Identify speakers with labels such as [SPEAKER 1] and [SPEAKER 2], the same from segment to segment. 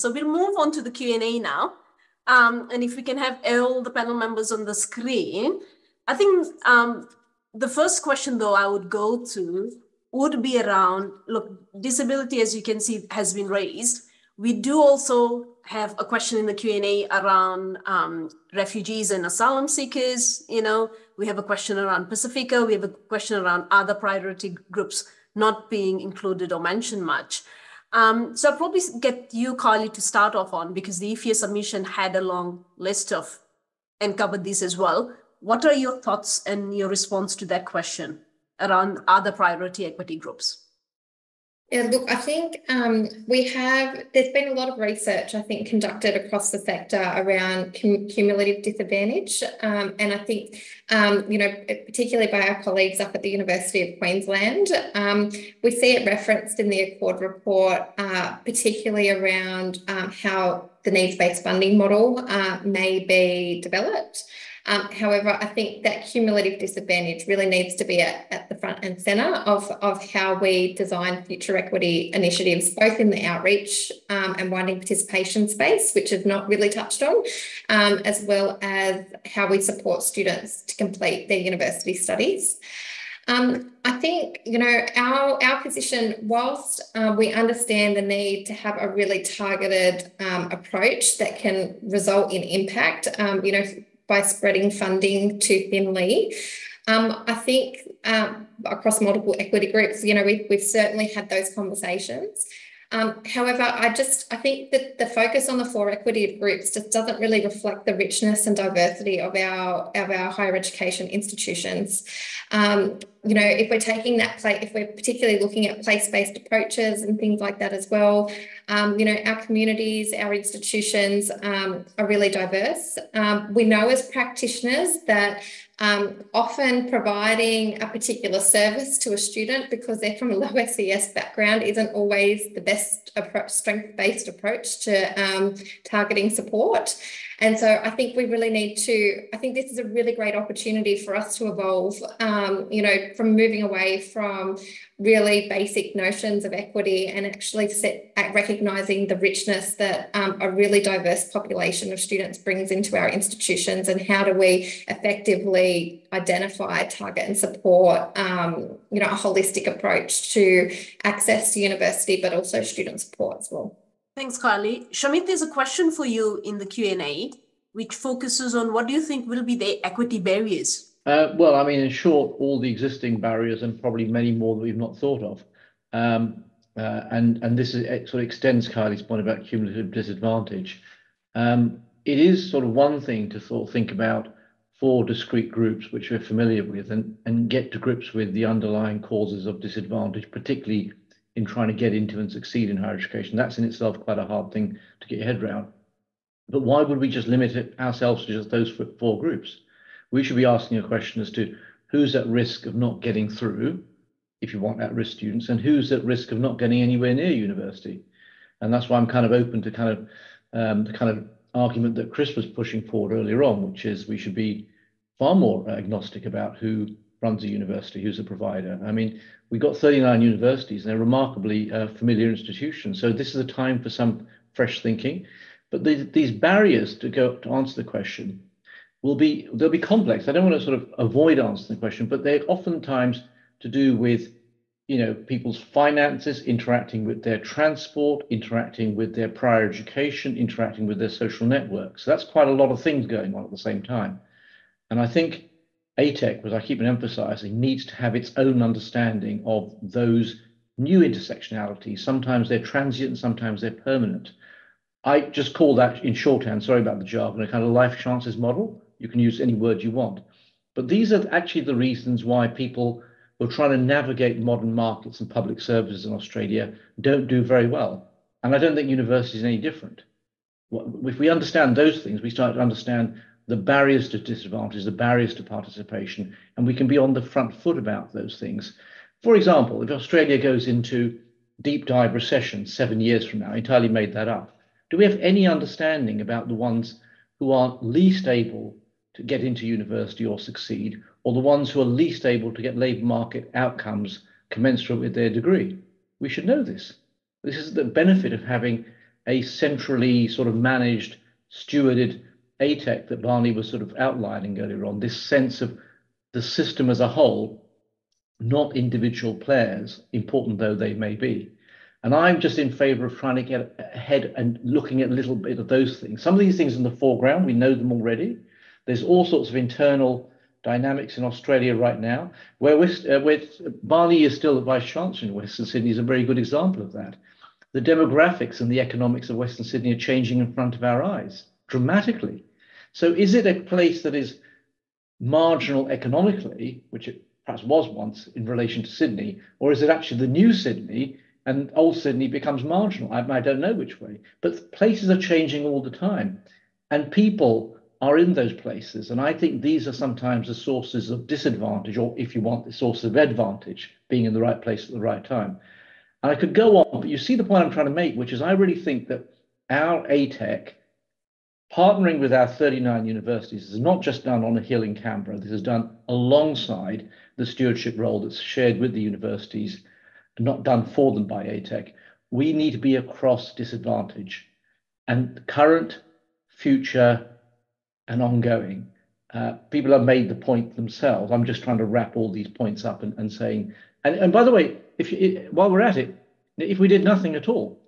[SPEAKER 1] So we'll move on to the Q&A now. And if we can have all the panel members on the screen, I think the first question, though, I would go to would be around, look, disability, as you can see, has been raised. We do also have a question in the Q&A around refugees and asylum seekers. You know, we have a question around Pacifica. We have a question around other priority groups not being included or mentioned much. So I'll probably get you, Carly, to start off on, because the EPHEA submission had a long list of and covered these as well. What are your thoughts and your response to that question around other priority equity groups?
[SPEAKER 2] Yeah, look, I think there's been a lot of research, I think, conducted across the sector around cumulative disadvantage. And I think, you know, particularly by our colleagues up at the University of Queensland, we see it referenced in the Accord report, particularly around how the needs-based funding model may be developed. However, I think that cumulative disadvantage really needs to be at the front and centre of how we design future equity initiatives, both in the outreach and widening participation space, which is not really touched on, as well as how we support students to complete their university studies. I think, you know, our position, whilst we understand the need to have a really targeted approach that can result in impact, you know, by spreading funding too thinly. I think across multiple equity groups, you know, we've certainly had those conversations. However, I think that the focus on the 4 equity groups just doesn't really reflect the richness and diversity of our higher education institutions. You know, if we're taking that if we're particularly looking at place-based approaches and things like that as well, you know, our communities, our institutions are really diverse. We know as practitioners that often providing a particular service to a student because they're from a low SES background isn't always the best strength-based approach to targeting support. And so I think we really need to, I think this is a really great opportunity for us to evolve, you know, from moving away from really basic notions of equity and actually recognising the richness that a really diverse population of students brings into our institutions, and how do we effectively identify, target and support, you know, a holistic approach to access to university, but also student support as well.
[SPEAKER 1] Thanks, Carly. Shamit, there's a question for you in the Q&A, which focuses on what do you think will be the equity barriers?
[SPEAKER 3] Well, I mean, in short, all the existing barriers and probably many more that we've not thought of. And this sort of extends Kylie's point about cumulative disadvantage. It is sort of one thing to sort of think about 4 discrete groups which we're familiar with and get to grips with the underlying causes of disadvantage, particularly in trying to get into and succeed in higher education. That's in itself quite a hard thing to get your head around. But why would we just limit ourselves to just those 4 groups? We should be asking a question as to who's at risk of not getting through, if you want at-risk students, and who's at risk of not getting anywhere near university. And that's why I'm kind of open to the kind of argument that Chris was pushing forward earlier on, which is we should be far more agnostic about who runs a university, who's a provider. I mean, we've got 39 universities, and they're remarkably familiar institutions. So this is a time for some fresh thinking. But these barriers to answer the question they'll be complex. I don't want to sort of avoid answering the question, but they're oftentimes to do with, you know, people's finances, interacting with their transport, interacting with their prior education, interacting with their social networks. So that's quite a lot of things going on at the same time. And I think ATEC, as I keep emphasizing, needs to have its own understanding of those new intersectionalities. Sometimes they're transient, sometimes they're permanent. I just call that, in shorthand, sorry about the jargon, a kind of life chances model. You can use any word you want. But these are actually the reasons why people who are trying to navigate modern markets and public services in Australia don't do very well. And I don't think universities are any different. If we understand those things, we start to understand the barriers to disadvantage, the barriers to participation, and we can be on the front foot about those things. For example, if Australia goes into deep dive recession 7 years from now, I entirely made that up, do we have any understanding about the ones who are least able to get into university or succeed, or the ones who are least able to get labour market outcomes commensurate with their degree? We should know this. This is the benefit of having a centrally sort of managed, stewarded ATEC that Barney was sort of outlining earlier on, this sense of the system as a whole, not individual players, important though they may be. And I'm just in favor of trying to get ahead and looking at a little bit of those things. Some of these things in the foreground, we know them already. There's all sorts of internal dynamics in Australia right now, where Barney is still the Vice Chancellor in Western Sydney is a very good example of that. The demographics and the economics of Western Sydney are changing in front of our eyes dramatically. So is it a place that is marginal economically, which it perhaps was once in relation to Sydney, or is it actually the new Sydney and old Sydney becomes marginal? I don't know which way, but places are changing all the time and people are in those places. And I think these are sometimes the sources of disadvantage, or if you want, the source of advantage, being in the right place at the right time. And I could go on, but you see the point I'm trying to make, which is I really think that our ATEC, partnering with our 39 universities, is not just done on a hill in Canberra. This is done alongside the stewardship role that's shared with the universities, not done for them by ATEC. We need to be across disadvantage, and current, future, and ongoing. People have made the point themselves. I'm just trying to wrap all these points up and saying, and by the way, while we're at it, if we did nothing at all,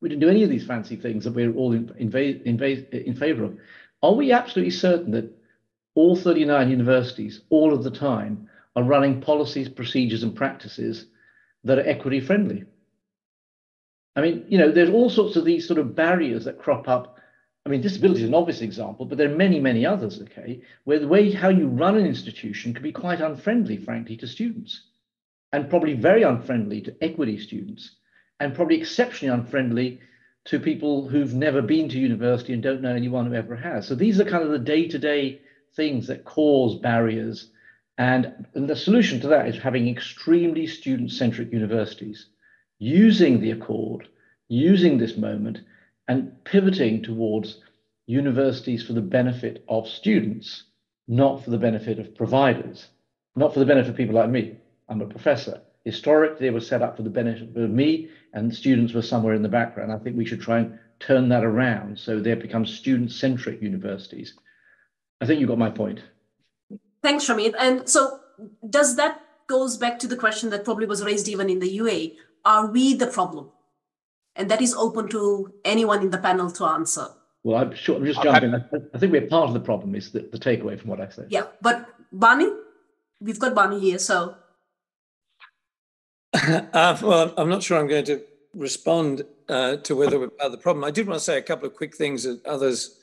[SPEAKER 3] we didn't do any of these fancy things that we're all in favor of, are we absolutely certain that all 39 universities, all of the time, are running policies, procedures, and practices that are equity friendly? I mean, you know, there's all sorts of these sort of barriers that crop up. I mean, disability is an obvious example, but there are many, many others, okay, where the way how you run an institution can be quite unfriendly, frankly, to students, and probably very unfriendly to equity students, and probably exceptionally unfriendly to people who've never been to university and don't know anyone who ever has. So these are kind of the day-to-day things that cause barriers. And the solution to that is having extremely student-centric universities, using the Accord, using this moment, and pivoting towards universities for the benefit of students, not for the benefit of providers, not for the benefit of people like me. I'm a professor. Historically, they were set up for the benefit of me, and students were somewhere in the background. I think we should try and turn that around so they become student-centric universities. I think you got my point.
[SPEAKER 1] Thanks, Shamit. And so does that goes back to the question that probably was raised even in the UA, are we the problem? And that is open to anyone in the panel to answer.
[SPEAKER 3] Well, I'm sure, I'm just jumping. I think we're part of the problem is the takeaway from what I said.
[SPEAKER 1] Yeah, but Barney, we've got Barney here, so.
[SPEAKER 4] Well, I'm not sure I'm going to respond to whether we're part of the problem. I did want to say a couple of quick things that others,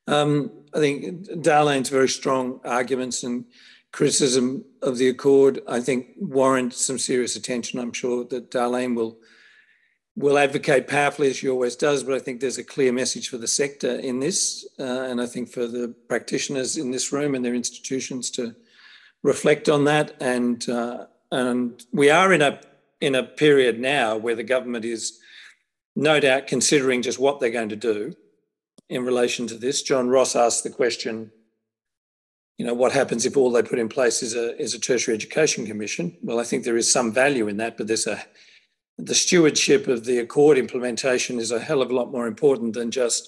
[SPEAKER 4] I think Darlene's very strong arguments and criticism of the Accord, I think, warrant some serious attention. I'm sure that Darlene will advocate powerfully, as she always does, but I think there's a clear message for the sector in this, and I think for the practitioners in this room and their institutions to reflect on that. And we are in a period now where the government is no doubt considering just what they're going to do in relation to this. John Ross asked the question, you know, what happens if all they put in place is a tertiary education commission? Well, I think there is some value in that, but the stewardship of the Accord implementation is a hell of a lot more important than just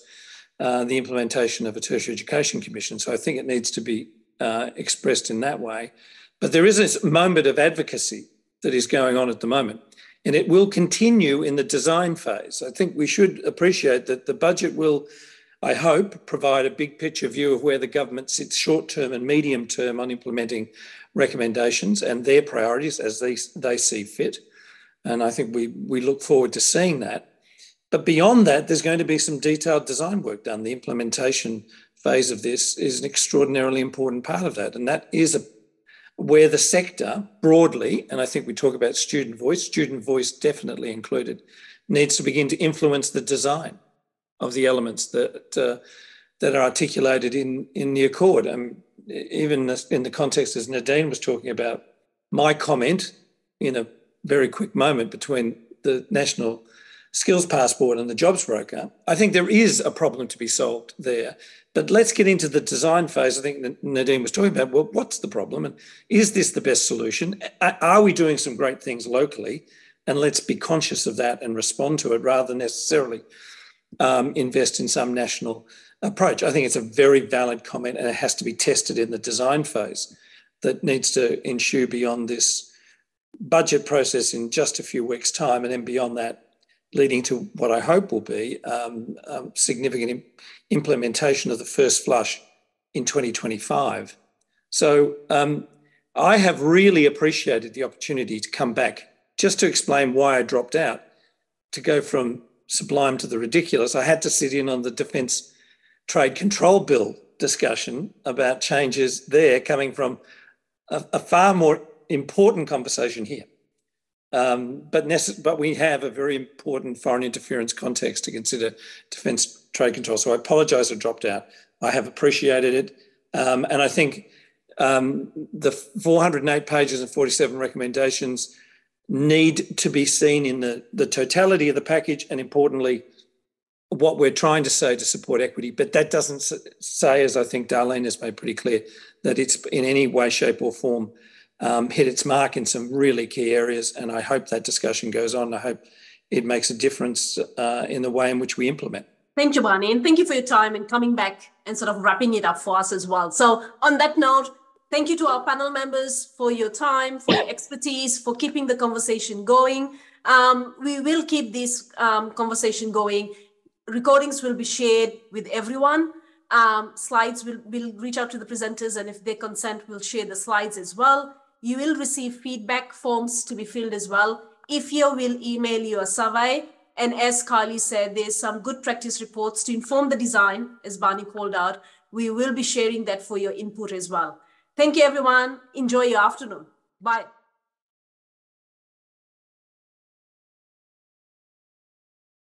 [SPEAKER 4] the implementation of a tertiary education commission. So I think it needs to be expressed in that way. But there is a moment of advocacy that is going on at the moment, and it will continue in the design phase. I think we should appreciate that the budget will, I hope, provide a big picture view of where the government sits short-term and medium-term on implementing recommendations and their priorities as they see fit. And I think we look forward to seeing that. But beyond that, there's going to be some detailed design work done. The implementation phase of this is an extraordinarily important part of that. And that is where the sector broadly, and I think we talk about student voice definitely included, needs to begin to influence the design of the elements that are articulated in the Accord. Even in the context as Nadine was talking about, my comment in a very quick moment between the National Skills Passport and the jobs broker, I think there is a problem to be solved there. But let's get into the design phase. I think Nadine was talking about, well, what's the problem? And is this the best solution? Are we doing some great things locally? And let's be conscious of that and respond to it rather than necessarily invest in some national approach. I think it's a very valid comment, and it has to be tested in the design phase that needs to ensue beyond this budget process in just a few weeks' time, and then beyond that, leading to what I hope will be significant implementation of the first flush in 2025. So I have really appreciated the opportunity to come back just to explain why I dropped out, to go from sublime to the ridiculous. I had to sit in on the Defence Trade Control Bill discussion about changes there coming from a far more important conversation here. But we have a very important foreign interference context to consider defence trade control. So I apologise I dropped out. I have appreciated it. And I think the 408 pages and 47 recommendations need to be seen in the totality of the package, and importantly, what we're trying to say to support equity. But that doesn't say, as I think Darlene has made pretty clear, that it's in any way, shape or form hit its mark in some really key areas. And I hope that discussion goes on. I hope it makes a difference in the way in which we implement.
[SPEAKER 1] Thank you, Barney. And thank you for your time and coming back and sort of wrapping it up for us as well. So on that note, thank you to our panel members for your time, for your expertise, for keeping the conversation going. We will keep this conversation going. Recordings will be shared with everyone. Slides will reach out to the presenters, and if they consent, we'll share the slides as well. You will receive feedback forms to be filled as well. EPHEA will email you a survey. And as Carly said, there's some good practice reports to inform the design, as Barney called out. We will be sharing that for your input as well. Thank you, everyone. Enjoy your afternoon. Bye.